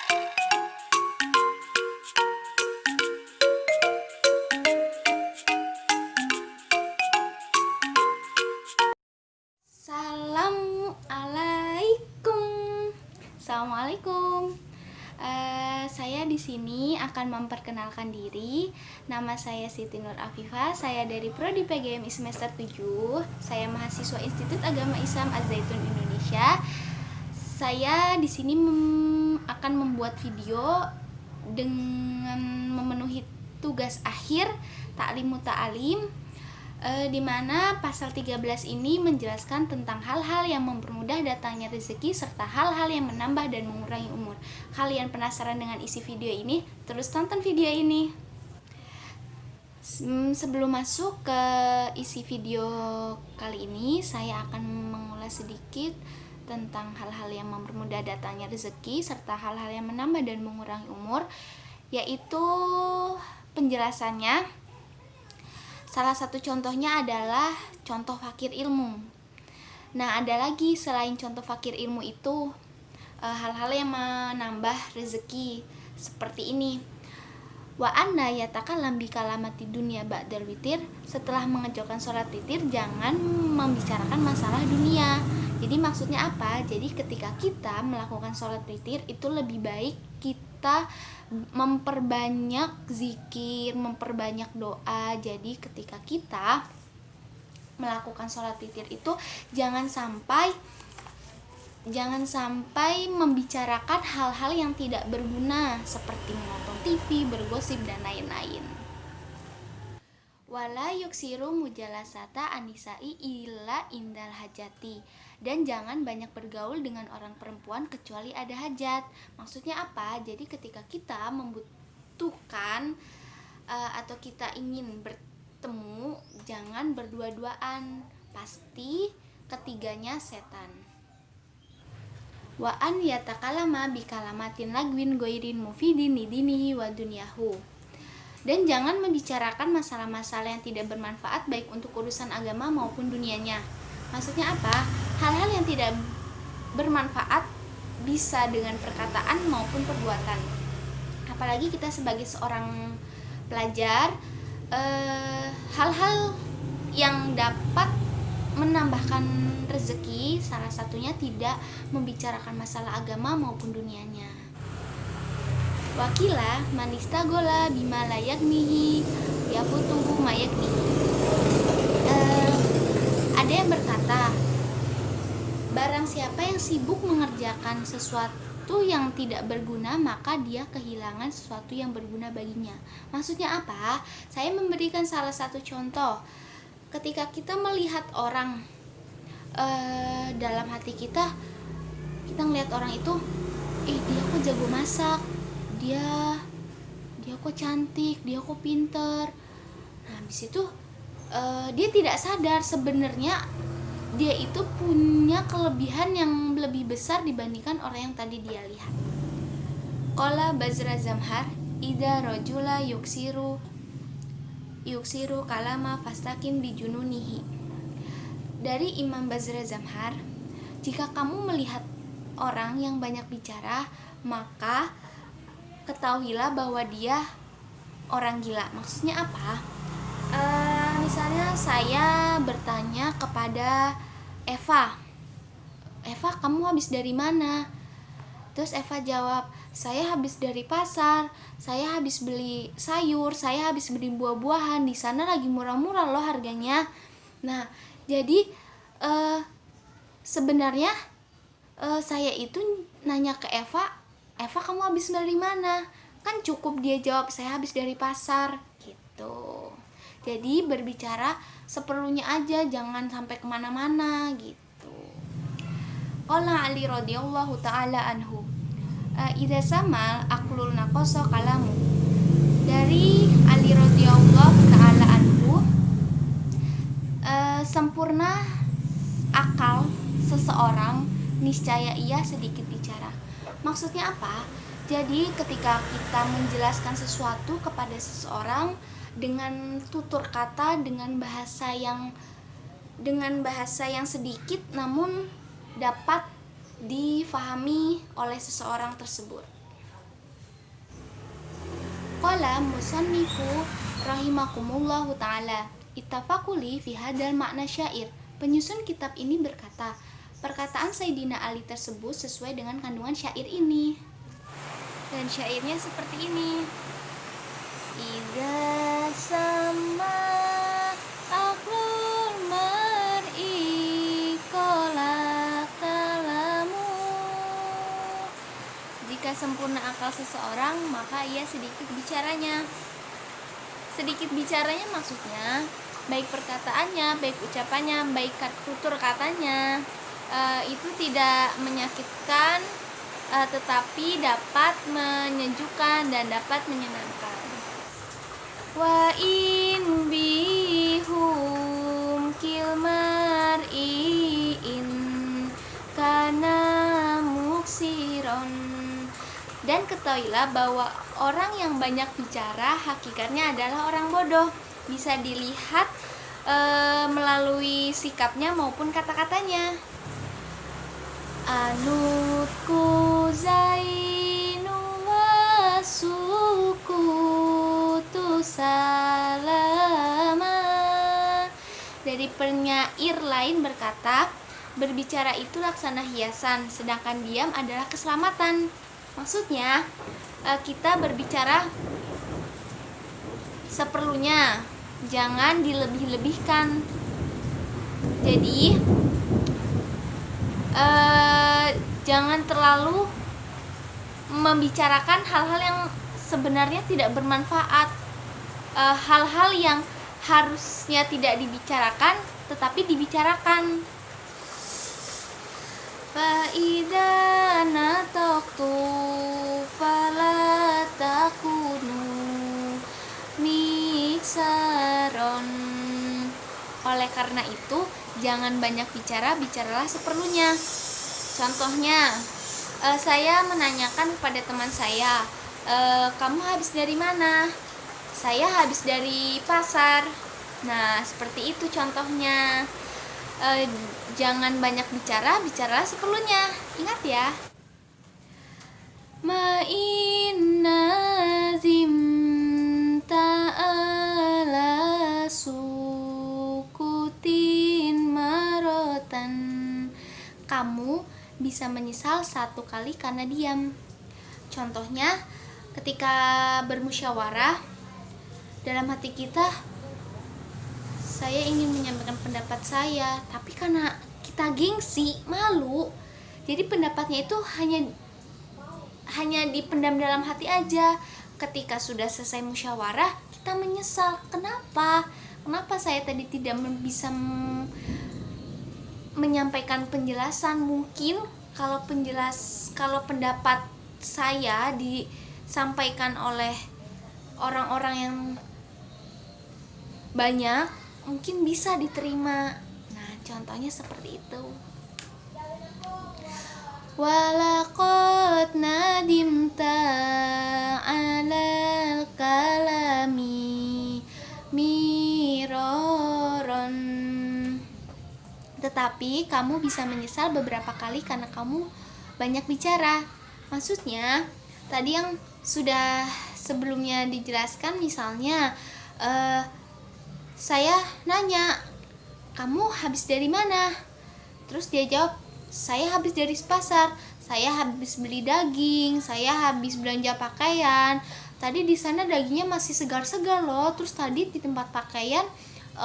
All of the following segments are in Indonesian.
Assalamualaikum. Saya di sini akan memperkenalkan diri. Nama saya Siti Nur Afifah. Saya dari Prodi PGMI semester 7. Saya mahasiswa Institut Agama Islam Az-Zaitun Indonesia. Saya di sini akan membuat video dengan memenuhi tugas akhir Ta'limu Ta'alim, di mana pasal 13 ini menjelaskan tentang hal-hal yang mempermudah datangnya rezeki serta hal-hal yang menambah dan mengurangi umur. Kalian penasaran dengan isi video ini? Terus tonton video ini. Sebelum masuk ke isi video kali ini, saya akan mengulas sedikit tentang hal-hal yang mempermudah datangnya rezeki serta hal-hal yang menambah dan mengurangi umur, yaitu penjelasannya. Salah satu contohnya adalah contoh fakir ilmu. Nah, ada lagi selain contoh fakir ilmu itu, hal-hal yang menambah rezeki seperti ini. Wa anna yatakallam bi kalamati dunya ba'dal witir. Setelah mengerjakan sholat witir, jangan membicarakan masalah dunia. Jadi maksudnya apa? Jadi ketika kita melakukan sholat witir, itu lebih baik kita memperbanyak zikir, memperbanyak doa. Jadi ketika kita melakukan sholat witir itu jangan sampai membicarakan hal-hal yang tidak berguna seperti menonton TV, bergosip dan lain-lain. Wala yuksiru mujalasata anisai illa indal hajati. Dan jangan banyak bergaul dengan orang perempuan kecuali ada hajat. Maksudnya apa? Jadi ketika kita membutuhkan atau kita ingin bertemu, jangan berdua-duaan. Pasti ketiganya setan. Wa an yatakalama bikalamatin lagwin goirin mufidin lidinihi wa dunyahu. Dan jangan membicarakan masalah-masalah yang tidak bermanfaat baik untuk urusan agama maupun dunianya. Maksudnya apa? Hal-hal yang tidak bermanfaat bisa dengan perkataan maupun perbuatan. Apalagi kita sebagai seorang pelajar, hal-hal yang dapat menambahkan rezeki, salah satunya tidak membicarakan masalah agama maupun dunianya. Wakila manista gola bima layaknihi yafutuhu mayaknihi. Ada yang berkata, barang siapa yang sibuk mengerjakan sesuatu yang tidak berguna, maka dia kehilangan sesuatu yang berguna baginya. Maksudnya apa? Saya memberikan salah satu contoh. Ketika kita melihat orang, dalam hati kita ngelihat orang itu, dia kok jago masak, dia kok cantik, dia kok pinter. Nah, habis itu dia tidak sadar sebenarnya dia itu punya kelebihan yang lebih besar dibandingkan orang yang tadi dia lihat. Qala Bazra Zamhar, idza rajula yuksiru kalama fastakin bijununihi. Dari Imam Bazra Zamhar, jika kamu melihat orang yang banyak bicara, maka ketahuilah bahwa dia orang gila. Maksudnya apa? Misalnya saya bertanya kepada Eva, kamu habis dari mana? Terus Eva jawab, saya habis dari pasar, saya habis beli sayur, saya habis beli buah-buahan, di sana lagi murah-murah loh harganya. Nah, jadi sebenarnya saya itu nanya ke Eva, kamu habis dari mana? Kan cukup dia jawab, saya habis dari pasar, gitu. Jadi berbicara seperlunya aja, jangan sampai kemana-mana gitu. Qala Ali radhiyallahu ta'ala anhu, idza samal aqlul naqasa kalamu. Dari Ali radhiyallahu ta'ala anhu, sempurna akal seseorang, niscaya ia sedikit bicara. Maksudnya apa? Jadi ketika kita menjelaskan sesuatu kepada seseorang dengan tutur kata, dengan bahasa yang sedikit namun dapat difahami oleh seseorang tersebut. Qala musannifu rahimakumullahu ta'ala ittafaquli fi hadal makna syair. Penyusun kitab ini berkata, perkataan Sayyidina Ali tersebut sesuai dengan kandungan syair ini. Dan syairnya seperti ini. Idza sama aqlul mar'i qala kalamu. Jika sempurna akal seseorang, maka ia sedikit bicaranya. Sedikit bicaranya maksudnya baik perkataannya, baik ucapannya, baik tutur katanya itu tidak menyakitkan, tetapi dapat menyejukkan dan dapat menyenangkan. Wa in bihum kilmar'i in kana muksiron. Dan ketahuilah bahwa orang yang banyak bicara hakikatnya adalah orang bodoh. Bisa dilihat melalui sikapnya maupun kata-katanya. Anutku zainu wa sukutu salama. Dari penyair lain berkata, berbicara itu laksana hiasan, sedangkan diam adalah keselamatan. Maksudnya, kita berbicara seperlunya, jangan dilebih-lebihkan. Jadi jangan terlalu membicarakan hal-hal yang sebenarnya tidak bermanfaat, hal-hal yang harusnya tidak dibicarakan tetapi dibicarakan. Fa idza nataqtu fala takunu miksaron. Oleh karena itu, jangan banyak bicara, bicaralah seperlunya. Contohnya, saya menanyakan kepada teman saya, kamu habis dari mana? Saya habis dari pasar. Nah, seperti itu contohnya. Jangan banyak bicara, bicaralah seperlunya. Ingat ya. Ma'in nazim ta'ala sukutin marotan. Kamu bisa menyesal 1 kali karena diam. Contohnya, ketika bermusyawarah, dalam hati kita, saya ingin menyampaikan pendapat saya, tapi karena kita gengsi, malu, jadi pendapatnya itu hanya dipendam dalam hati aja. Ketika sudah selesai musyawarah, kita menyesal. Kenapa saya tadi tidak bisa menyampaikan penjelasan? Mungkin kalau pendapat saya disampaikan oleh orang-orang yang banyak, mungkin bisa diterima. Nah, contohnya seperti itu. Walaqad nadimta 'alal kalami miraron. Tetapi kamu bisa menyesal beberapa kali karena kamu banyak bicara. Maksudnya, tadi yang sudah sebelumnya dijelaskan, misalnya saya nanya, kamu habis dari mana? Terus dia jawab, saya habis dari pasar, saya habis beli daging, saya habis belanja pakaian. Tadi di sana dagingnya masih segar-segar loh. Terus tadi di tempat pakaian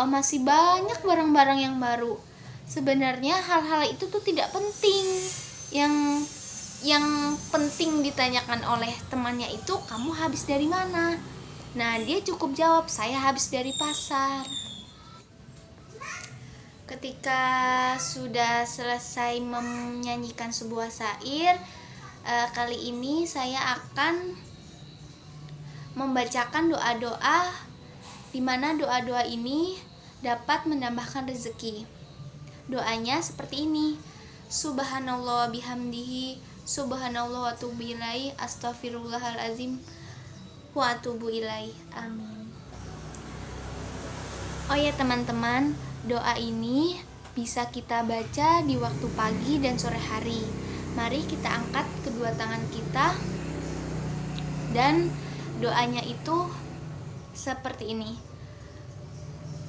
masih banyak barang-barang yang baru. Sebenarnya hal-hal itu tuh tidak penting. Yang penting ditanyakan oleh temannya itu, kamu habis dari mana? Nah, dia cukup jawab, saya habis dari pasar. Ketika sudah selesai menyanyikan sebuah syair, kali ini saya akan membacakan doa-doa, di mana doa-doa ini dapat menambahkan rezeki. Doanya seperti ini: Subhanallah bihamdihi, subhanallah wa atubu ilaihi, astaghfirullahalazim wa atubu ilaihi. Amin. Oh ya teman-teman, doa ini bisa kita baca di waktu pagi dan sore hari. Mari kita angkat kedua tangan kita dan Doanya itu seperti ini.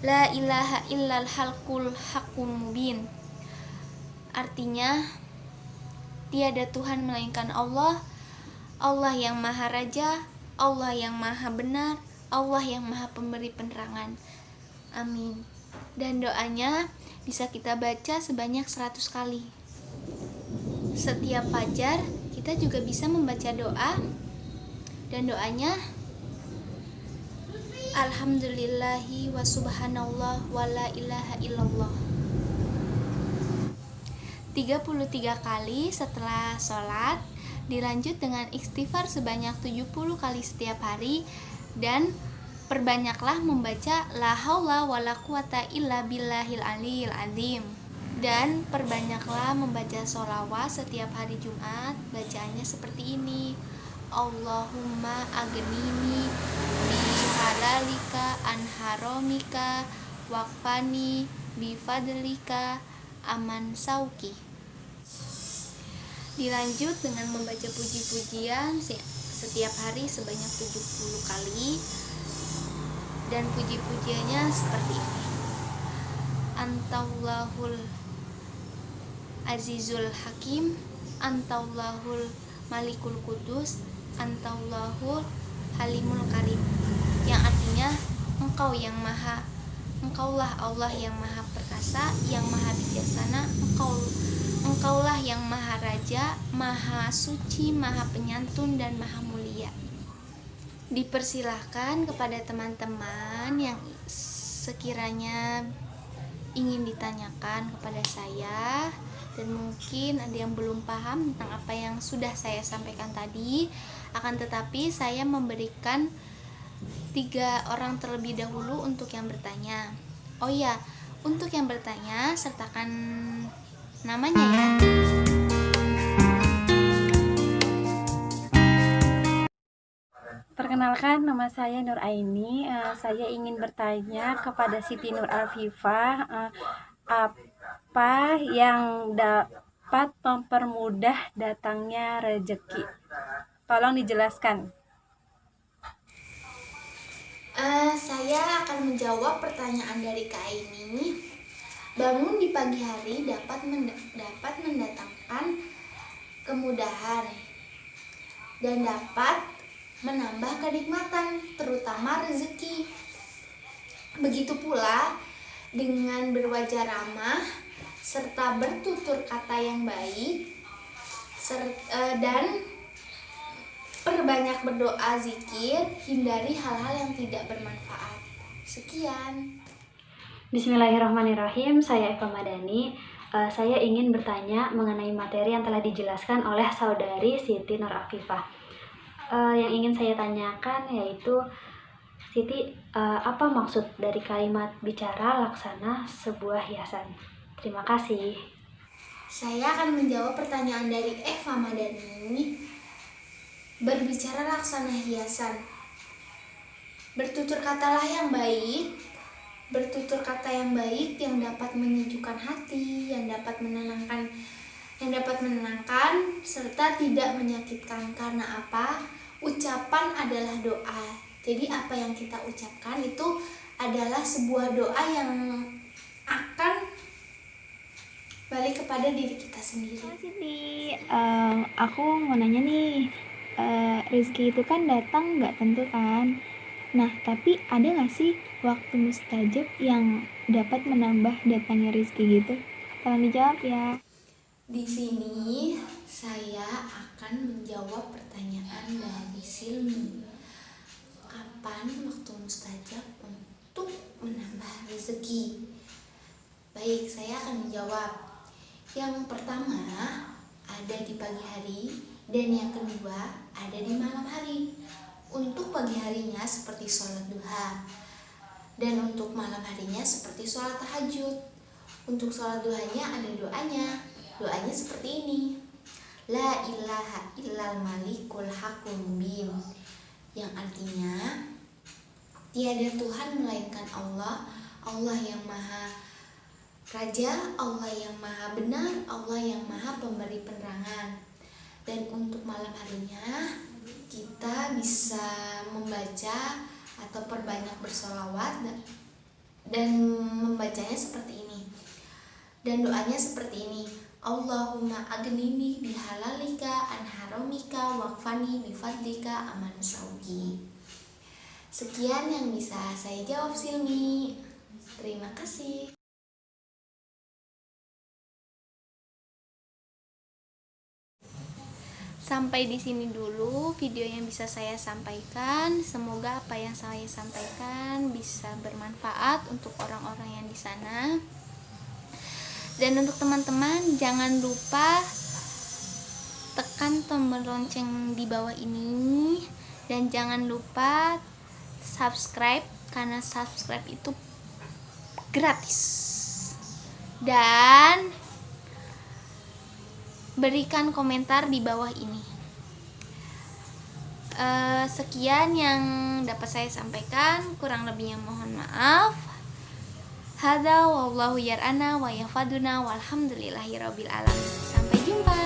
La ilaha illal halqul haqqul mubin. Artinya, tiada Tuhan melainkan Allah, Allah yang Maha Raja, Allah yang Maha Benar, Allah yang Maha Pemberi Penerangan. Amin. Dan doanya bisa kita baca sebanyak 100 kali. Setiap fajar kita juga bisa membaca doa, dan doanya Alhamdulillahi wa subhanallah wa la ilaha illallah 33 kali setelah sholat, dilanjut dengan istighfar sebanyak 70 kali setiap hari, dan perbanyaklah membaca la haula wala quwata illa billahil aliyil azim. Dan perbanyaklah membaca sholawat setiap hari Jumat. Bacaannya seperti ini: Allahumma aghnini bihalalika an haramika waqfani bifadlika aman sauki. Dilanjut dengan membaca puji-pujian setiap hari sebanyak 70 kali, dan puji-pujiannya seperti ini: Antallahul azizul hakim, Antallahul malikul kudus, Antallahul halimul karim. Yang artinya, Engkaulah Allah yang maha perkasa, yang maha bijaksana, Engkaulah yang maha raja, maha suci, maha penyantun, dan maha mulia. Dipersilahkan kepada teman-teman yang sekiranya ingin ditanyakan kepada saya, dan mungkin ada yang belum paham tentang apa yang sudah saya sampaikan tadi. Akan tetapi saya memberikan 3 orang terlebih dahulu untuk yang bertanya. Oh ya, untuk yang bertanya sertakan namanya ya. Perkenalkan, nama saya Nur Aini. Saya ingin bertanya kepada Siti Nur Alfifah, apa yang dapat mempermudah datangnya rezeki? Tolong dijelaskan. Saya akan menjawab pertanyaan dari Kak Aini. Bangun di pagi hari dapat mendatangkan kemudahan dan dapat menambah kenikmatan, terutama rezeki. Begitu pula dengan berwajah ramah serta bertutur kata yang baik, dan perbanyak berdoa, zikir, hindari hal-hal yang tidak bermanfaat. Sekian. Bismillahirrahmanirrahim. Saya Eva Madani. Saya ingin bertanya mengenai materi yang telah dijelaskan oleh saudari Siti Nur Alfifah. Yang ingin saya tanyakan yaitu, Siti, apa maksud dari kalimat bicara laksana sebuah hiasan? Terima kasih. Saya akan menjawab pertanyaan dari Eva Madani. Berbicara laksana hiasan. Bertutur katalah yang baik. Bertutur kata yang baik yang dapat menyejukkan hati, yang dapat menenangkan, serta tidak menyakitkan. Karena apa? Ucapan adalah doa. Jadi apa yang kita ucapkan itu adalah sebuah doa yang akan balik kepada diri kita sendiri. Siti, aku mau nanya nih, rezeki itu kan datang nggak tentu kan? Nah, tapi ada nggak sih waktu mustajab yang dapat menambah datangnya rezeki gitu? Tolong dijawab ya. Di sini saya akan menjawab pertanyaan dari Silmi. Kapan waktu mustajab untuk menambah rezeki? Baik, saya akan menjawab. Yang pertama ada di pagi hari, dan yang kedua ada di malam hari. Untuk pagi harinya seperti sholat duha, dan untuk malam harinya seperti sholat tahajud. Untuk sholat duhanya ada doanya. Doanya seperti ini: La ilaha illal malikul haqqul mubin. Yang artinya, tiada Tuhan melainkan Allah, Allah yang maha raja, Allah yang maha benar, Allah yang maha pemberi penerangan. Dan untuk malam harinya kita bisa membaca atau perbanyak bersolawat dan membacanya seperti ini. Dan doanya seperti ini. Allahumma aghnini bihalalika an haramika waqfani bifadlika aman sauki. Sekian yang bisa saya jawab, Silmi. Terima kasih. Sampai di sini dulu video yang bisa saya sampaikan. Semoga apa yang saya sampaikan bisa bermanfaat untuk orang-orang yang di sana. Dan untuk teman-teman, jangan lupa tekan tombol lonceng di bawah ini dan jangan lupa subscribe, karena subscribe itu gratis. Dan berikan komentar di bawah ini. Sekian yang dapat saya sampaikan, kurang lebihnya mohon maaf. Hadza wallahu yar'ana wa yafaduna walhamdulillahirabbil alamin. Sampai jumpa.